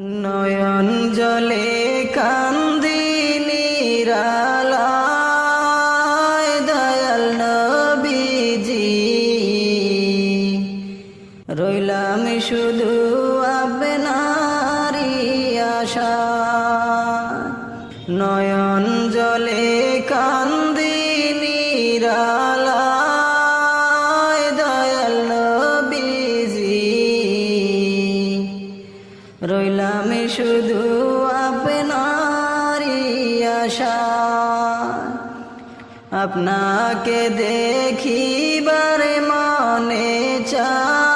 নয়ন জলে কান্দি নিরালায় দয়াল নবীজি, রইলাম শুধু আপনারই আশা। নয়ন জলে কান্দি নিরালায় দয়াল নবীজি, রইলাম শুধু আপনারই আশা। আপনাকে দেখিবার মনে চায়,